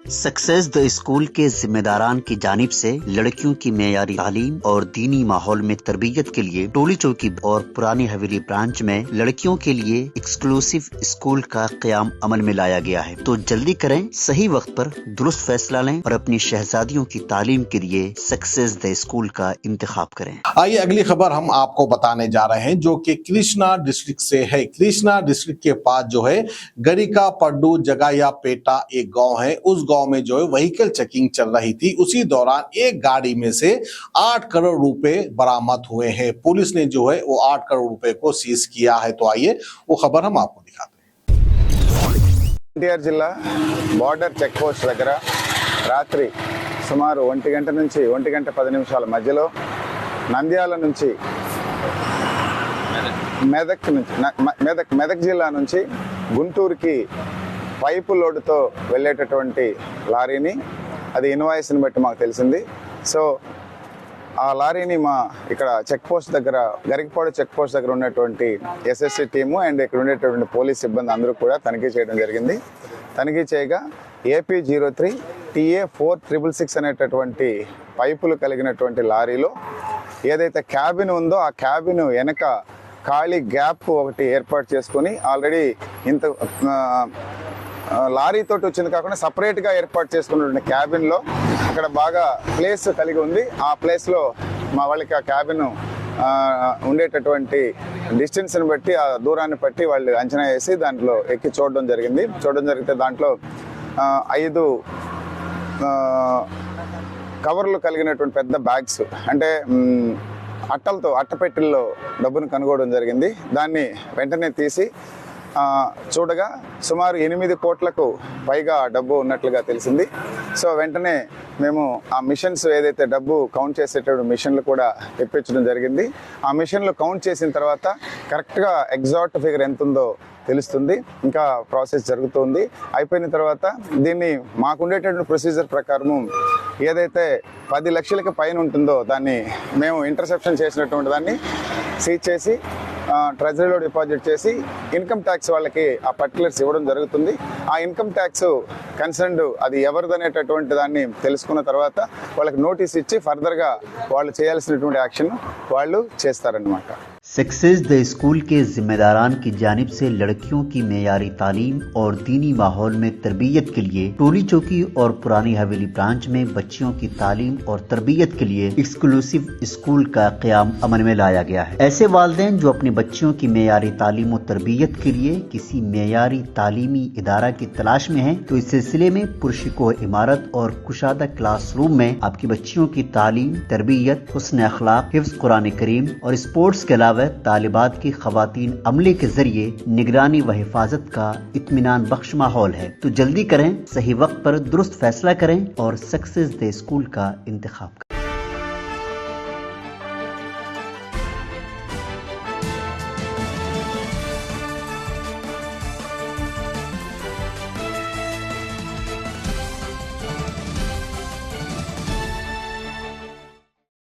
Success the school के जिम्मेदारान की जानिब से लड़कियों की मेयारी तालीम और दीनी माहौल में तरबियत के लिए टोली चौकी और पुरानी हवेली ब्रांच में लड़कियों के लिए एक्सक्लूसिव स्कूल का क़याम अमल में लाया गया है। तो जल्दी करें, सही वक्त पर दुरुस्त फैसला लें और अपनी शहजादियों की तालीम के लिए सक्सेस द स्कूल का इंतखाब करें। आइए अगली खबर हम आपको बताने जा रहे हैं, जो कि कृष्णा डिस्ट्रिक्ट से है। कृष्णा डिस्ट्रिक्ट के पास जो है गरिका पड्डू जगाया पेटा एक गांव है। उस गांव में जो है व्हीकल चेकिंग चल रही थी। उसी दौरान एक गाड़ी में से 8 करोड़ रुपए बरामद हुए हैं। पुलिस ने जो है वो 8 करोड़ रुपए को सीज किया है। तो आइए वो खबर हम आपको दिखाते हैं। ఎన్టీఆర్ జిల్లా బార్డర్ చెక్ పోస్ట్ దగ్గర రాత్రి సుమారు 1 గంట నుంచి 1 గంట 10 నిమిషాల మధ్యలో నంద్యాల నుంచి మెదక్ జిల్లా నుంచి గుంటూరుకి పైపు లోడుతో వెళ్ళేటటువంటి లారీని, అది ఇన్వాయిస్ని బట్టి మాకు తెలిసింది. సో ఆ లారీని మా ఇక్కడ చెక్ పోస్ట్ దగ్గర, గరికపాడు చెక్ పోస్ట్ దగ్గర ఉన్నటువంటి ఎస్ఎస్సి టీము అండ్ ఇక్కడ ఉండేటువంటి పోలీస్ సిబ్బంది అందరూ కూడా తనిఖీ చేయడం జరిగింది. తనిఖీ చేయగా AP03 TA4666 అనేటటువంటి పైపులు కలిగినటువంటి లారీలో ఏదైతే క్యాబిన్ ఉందో ఆ క్యాబిన్ వెనక ఖాళీ గ్యాప్ ఒకటి ఏర్పాటు చేసుకొని, ఆల్రెడీ ఇంత లారీ తోటి వచ్చింది కాకుండా సపరేట్గా ఏర్పాటు చేసుకున్నటువంటి క్యాబిన్లో అక్కడ బాగా ప్లేస్ కలిగి ఉంది. ఆ ప్లేస్లో మా వాళ్ళకి ఆ క్యాబిన్ ఉండేటటువంటి డిస్టెన్స్ని బట్టి, ఆ దూరాన్ని బట్టి వాళ్ళు అంచనా వేసి దాంట్లో ఎక్కి చూడడం జరిగితే దాంట్లో 5 కవర్లు కలిగినటువంటి పెద్ద బ్యాగ్స్, అంటే అట్టపెట్టెల్లో డబ్బును కనుగొనడం జరిగింది. దాన్ని వెంటనే తీసి చూడగా సుమారు 8 కోట్లకు పైగా డబ్బు ఉన్నట్లుగా తెలిసింది. సో వెంటనే మేము ఆ మిషన్స్, ఏదైతే డబ్బు కౌంట్ చేసేటప్పుడు మిషన్లు కూడా తెప్పించడం జరిగింది. ఆ మిషన్లు కౌంట్ చేసిన తర్వాత కరెక్ట్గా ఎగ్జాక్ట్ ఫిగర్ ఎంత ఉందో తెలుస్తుంది. ఇంకా ప్రాసెస్ జరుగుతుంది. అయిపోయిన తర్వాత దీన్ని మాకుండేటటువంటి ప్రొసీజర్ ప్రకారము ఏదైతే 10 లక్షలకి పైన ఉంటుందో దాన్ని మేము ఇంటర్సెప్షన్ చేసినటువంటి దాన్ని సీజ్ చేసి ట్రెజరీలో డిపాజిట్ చేసి ఇన్కమ్ ట్యాక్స్ వాళ్ళకి ఆ పర్టికులర్స్ ఇవ్వడం జరుగుతుంది. ఆ ఇన్కమ్ ట్యాక్స్ కన్సర్న్డ్ అది ఎవరిదనేటటువంటి దాన్ని తెలుసుకున్న తర్వాత వాళ్ళకి నోటీస్ ఇచ్చి ఫర్దర్గా వాళ్ళు చేయాల్సినటువంటి యాక్షన్ వాళ్ళు చేస్తారన్నమాట. सक्सेस द स्कूल के जिम्मेदारान की जानिब से लड़कियों की मेयारी तालीम और दीनी माहौल में तरबियत के लिए टोली चौकी और पुरानी हवेली ब्रांच में बच्चियों की तालीम और तरबियत के लिए एक्सक्लूसिव स्कूल का क़याम अमल में लाया गया है। ऐसे वालिदैन जो अपने बच्चियों की मेयारी तालीम और तरबियत के लिए किसी मेयारी तालीमी इदारा की तलाश में है, तो इस सिलसिले में पुरशिको इमारत और कुशादा क्लासरूम में आपकी बच्चियों की तालीम, तरबियत, हुस्न अखलाक, हिफ्ज़ कुरान करीम और स्पोर्ट्स के अलावा तालिबात की खवातीन अमले के जरिए निगरानी व हिफाजत का इत्मीनान बख्श माहौल है। तो जल्दी करें, सही वक्त पर दुरुस्त फैसला करें और सक्सेस द स्कूल का इंतखाब करें।